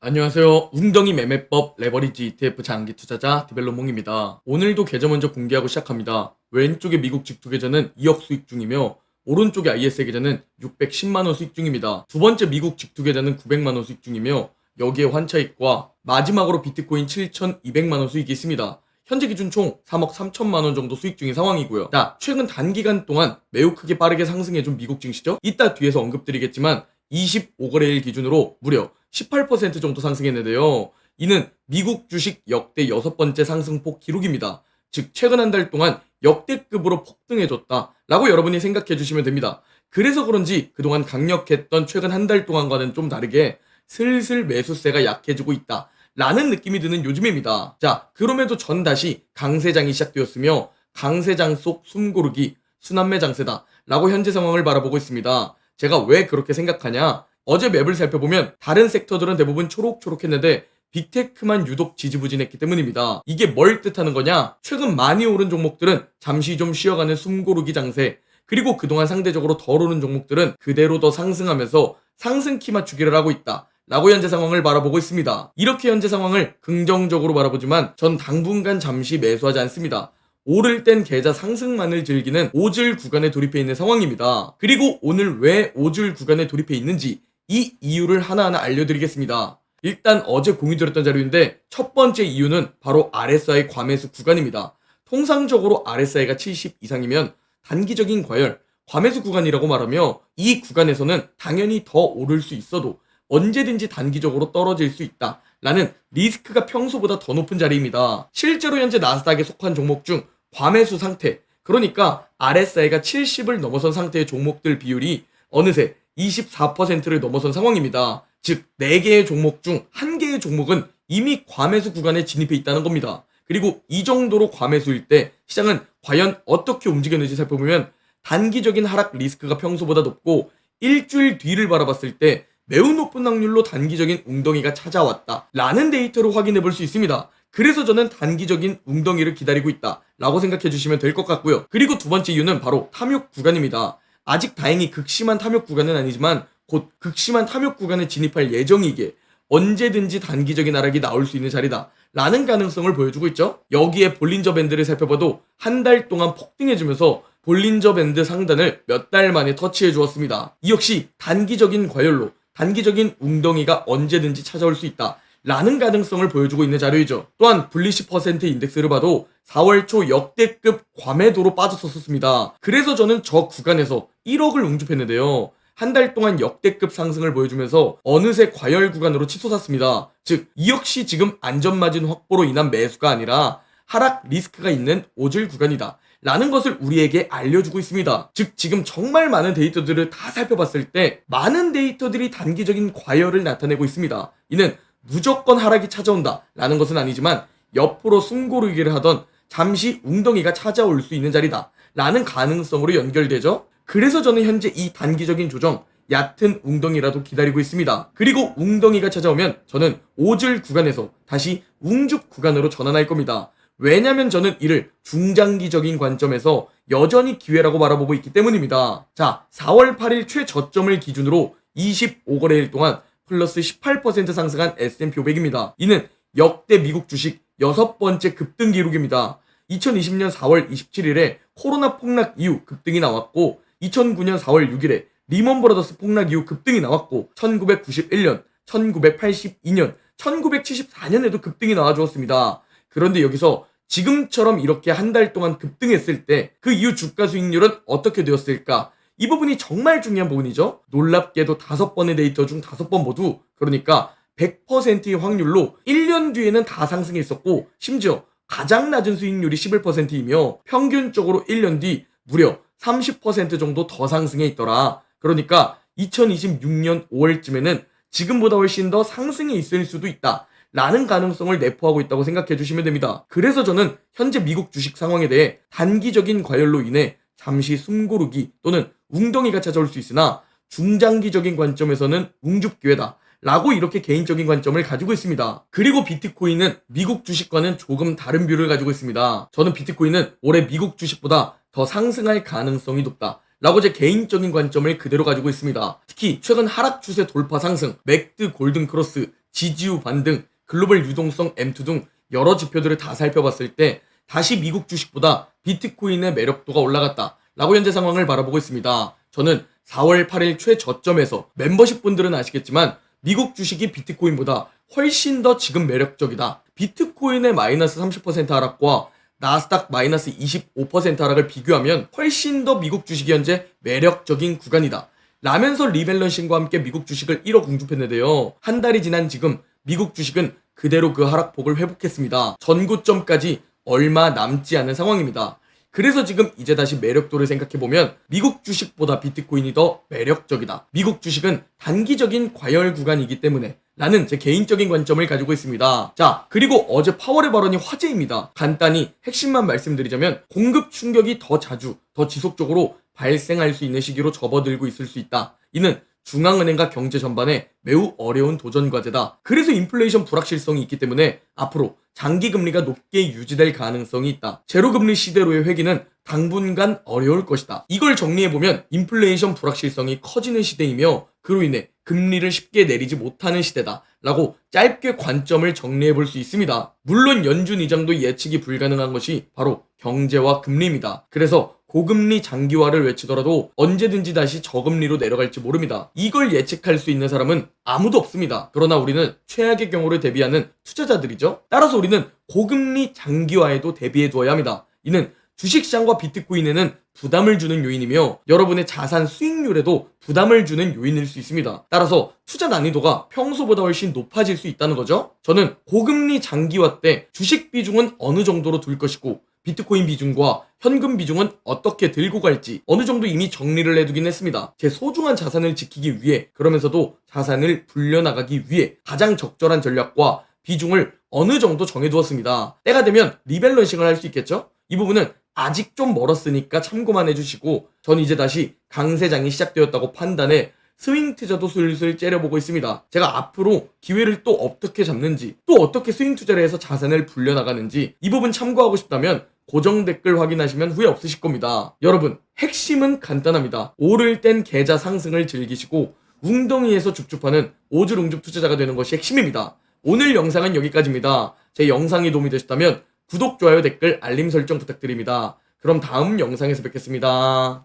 안녕하세요. 웅덩이 매매법 레버리지 ETF 장기 투자자 디벨로몽입니다. 오늘도 계좌 먼저 공개하고 시작합니다. 왼쪽의 미국 직투 계좌는 2억 수익 중이며 오른쪽의 ISA 계좌는 610만원 수익 중입니다. 두 번째 미국 직투 계좌는 900만원 수익 중이며 여기에 환차익과 마지막으로 비트코인 7,200만원 수익이 있습니다. 현재 기준 총 3억 3천만원 정도 수익 중인 상황이고요. 자, 최근 단기간 동안 매우 크게 빠르게 상승해준 미국 증시죠? 이따 뒤에서 언급드리겠지만 25거래일 기준으로 무려 18% 정도 상승했는데요. 이는 미국 주식 역대 6번째 상승폭 기록입니다. 즉 최근 한 달 동안 역대급으로 폭등해줬다 라고 여러분이 생각해 주시면 됩니다. 그래서 그런지 그동안 강력했던 최근 한 달 동안과는 좀 다르게 슬슬 매수세가 약해지고 있다 라는 느낌이 드는 요즘입니다. 자, 그럼에도 전 다시 강세장이 시작되었으며 강세장 속 숨고르기 순환매 장세다 라고 현재 상황을 바라보고 있습니다. 제가 왜 그렇게 생각하냐? 어제 맵을 살펴보면 다른 섹터들은 대부분 초록초록했는데 빅테크만 유독 지지부진했기 때문입니다. 이게 뭘 뜻하는 거냐? 최근 많이 오른 종목들은 잠시 좀 쉬어가는 숨고르기 장세, 그리고 그동안 상대적으로 덜 오른 종목들은 그대로 더 상승하면서 상승키 맞추기를 하고 있다 라고 현재 상황을 바라보고 있습니다. 이렇게 현재 상황을 긍정적으로 바라보지만 전 당분간 잠시 매수하지 않습니다. 오를 땐 계좌 상승만을 즐기는 오질 구간에 돌입해 있는 상황입니다. 그리고 오늘 왜 오질 구간에 돌입해 있는지 이 이유를 하나하나 알려드리겠습니다. 일단 어제 공유드렸던 자료인데 첫 번째 이유는 바로 RSI 과매수 구간입니다. 통상적으로 RSI가 70 이상이면 단기적인 과열, 과매수 구간이라고 말하며 이 구간에서는 당연히 더 오를 수 있어도 언제든지 단기적으로 떨어질 수 있다 라는 리스크가 평소보다 더 높은 자리입니다. 실제로 현재 나스닥에 속한 종목 중 과매수 상태, 그러니까 RSI가 70을 넘어선 상태의 종목들 비율이 어느새 24%를 넘어선 상황입니다. 즉 4개의 종목 중 1개의 종목은 이미 과매수 구간에 진입해 있다는 겁니다. 그리고 이 정도로 과매수일 때 시장은 과연 어떻게 움직였는지 살펴보면 단기적인 하락 리스크가 평소보다 높고 일주일 뒤를 바라봤을 때 매우 높은 확률로 단기적인 웅덩이가 찾아왔다 라는 데이터를 확인해 볼 수 있습니다. 그래서 저는 단기적인 웅덩이를 기다리고 있다 라고 생각해 주시면 될 것 같고요. 그리고 두 번째 이유는 바로 탐욕 구간입니다. 아직 다행히 극심한 탐욕 구간은 아니지만 곧 극심한 탐욕 구간에 진입할 예정이기에 언제든지 단기적인 하락이 나올 수 있는 자리다 라는 가능성을 보여주고 있죠. 여기에 볼린저 밴드를 살펴봐도 한 달 동안 폭등해주면서 볼린저 밴드 상단을 몇 달 만에 터치해 주었습니다. 이 역시 단기적인 과열로 단기적인 웅덩이가 언제든지 찾아올 수 있다 라는 가능성을 보여주고 있는 자료이죠. 또한 불리시 퍼센트 인덱스를 봐도 4월 초 역대급 과매도로 빠졌었습니다. 그래서 저는 저 구간에서 1억을 웅줍했는데요. 한 달 동안 역대급 상승을 보여주면서 어느새 과열 구간으로 치솟았습니다. 즉, 이 역시 지금 안전마진 확보로 인한 매수가 아니라 하락 리스크가 있는 오질 구간이다 라는 것을 우리에게 알려주고 있습니다. 즉 지금 정말 많은 데이터들을 다 살펴봤을 때 많은 데이터들이 단기적인 과열을 나타내고 있습니다. 이는 무조건 하락이 찾아온다 라는 것은 아니지만 옆으로 숨고르기를 하던 잠시 웅덩이가 찾아올 수 있는 자리다 라는 가능성으로 연결되죠. 그래서 저는 현재 이 단기적인 조정, 얕은 웅덩이라도 기다리고 있습니다. 그리고 웅덩이가 찾아오면 저는 오질 구간에서 다시 웅줍 구간으로 전환할 겁니다. 왜냐면 저는 이를 중장기적인 관점에서 여전히 기회라고 바라보고 있기 때문입니다. 자, 4월 8일 최저점을 기준으로 25거래일 동안 플러스 18% 상승한 S&P 500입니다. 이는 역대 미국 주식 6번째 급등 기록입니다. 2020년 4월 27일에 코로나 폭락 이후 급등이 나왔고 2009년 4월 6일에 리먼 브라더스 폭락 이후 급등이 나왔고 1991년, 1982년, 1974년에도 급등이 나와주었습니다. 그런데 여기서 지금처럼 이렇게 한 달 동안 급등했을 때 그 이후 주가 수익률은 어떻게 되었을까? 이 부분이 정말 중요한 부분이죠. 놀랍게도 5번의 데이터 중 5번 모두, 그러니까 100%의 확률로 1년 뒤에는 다 상승했었고 심지어 가장 낮은 수익률이 11%이며 평균적으로 1년 뒤 무려 30% 정도 더 상승해 있더라. 그러니까 2026년 5월쯤에는 지금보다 훨씬 더 상승해 있을 수도 있다 라는 가능성을 내포하고 있다고 생각해 주시면 됩니다. 그래서 저는 현재 미국 주식 상황에 대해 단기적인 과열로 인해 잠시 숨고르기 또는 웅덩이가 찾아올 수 있으나 중장기적인 관점에서는 웅줍 기회다 라고 이렇게 개인적인 관점을 가지고 있습니다. 그리고 비트코인은 미국 주식과는 조금 다른 뷰를 가지고 있습니다. 저는 비트코인은 올해 미국 주식보다 더 상승할 가능성이 높다 라고 제 개인적인 관점을 그대로 가지고 있습니다. 특히 최근 하락 추세 돌파 상승, 맥드 골든 크로스, 지지유 반등, 글로벌 유동성 M2 등 여러 지표들을 다 살펴봤을 때 다시 미국 주식보다 비트코인의 매력도가 올라갔다 라고 현재 상황을 바라보고 있습니다. 저는 4월 8일 최저점에서 멤버십 분들은 아시겠지만 미국 주식이 비트코인보다 훨씬 더 지금 매력적이다. 비트코인의 마이너스 30% 하락과 나스닥 마이너스 25% 하락을 비교하면 훨씬 더 미국 주식이 현재 매력적인 구간이다 라면서 리밸런싱과 함께 미국 주식을 1억 공급했는데요. 한 달이 지난 지금 미국 주식은 그대로 그 하락폭을 회복했습니다. 전고점까지 얼마 남지 않은 상황입니다. 그래서 지금 이제 다시 매력도를 생각해보면 미국 주식보다 비트코인이 더 매력적이다. 미국 주식은 단기적인 과열 구간이기 때문에 라는 제 개인적인 관점을 가지고 있습니다. 자, 그리고 어제 파월의 발언이 화제입니다. 간단히 핵심만 말씀드리자면 공급 충격이 더 자주, 더 지속적으로 발생할 수 있는 시기로 접어들고 있을 수 있다. 이는 중앙은행과 경제 전반에 매우 어려운 도전 과제다. 그래서 인플레이션 불확실성이 있기 때문에 앞으로 장기 금리가 높게 유지될 가능성이 있다. 제로금리 시대로의 회귀는 당분간 어려울 것이다. 이걸 정리해보면 인플레이션 불확실성이 커지는 시대이며 그로 인해 금리를 쉽게 내리지 못하는 시대다 라고 짧게 관점을 정리해볼 수 있습니다. 물론 연준 의장도 예측이 불가능한 것이 바로 경제와 금리입니다. 그래서 고금리 장기화를 외치더라도 언제든지 다시 저금리로 내려갈지 모릅니다. 이걸 예측할 수 있는 사람은 아무도 없습니다. 그러나 우리는 최악의 경우를 대비하는 투자자들이죠. 따라서 우리는 고금리 장기화에도 대비해 두어야 합니다. 이는 주식시장과 비트코인에는 부담을 주는 요인이며 여러분의 자산 수익률에도 부담을 주는 요인일 수 있습니다. 따라서 투자 난이도가 평소보다 훨씬 높아질 수 있다는 거죠. 저는 고금리 장기화 때 주식 비중은 어느 정도로 둘 것이고 비트코인 비중과 현금 비중은 어떻게 들고 갈지 어느 정도 이미 정리를 해두긴 했습니다. 제 소중한 자산을 지키기 위해 그러면서도 자산을 불려나가기 위해 가장 적절한 전략과 비중을 어느 정도 정해두었습니다. 때가 되면 리밸런싱을 할 수 있겠죠? 이 부분은 아직 좀 멀었으니까 참고만 해주시고 전 이제 다시 강세장이 시작되었다고 판단해 스윙 투자도 슬슬 째려보고 있습니다. 제가 앞으로 기회를 또 어떻게 잡는지 또 어떻게 스윙 투자를 해서 자산을 불려나가는지 이 부분 참고하고 싶다면 고정 댓글 확인하시면 후회 없으실 겁니다. 여러분 핵심은 간단합니다. 오를 땐 계좌 상승을 즐기시고 웅덩이에서 줍줍하는 오줄웅줍 투자자가 되는 것이 핵심입니다. 오늘 영상은 여기까지입니다. 제 영상이 도움이 되셨다면 구독, 좋아요, 댓글, 알림 설정 부탁드립니다. 그럼 다음 영상에서 뵙겠습니다.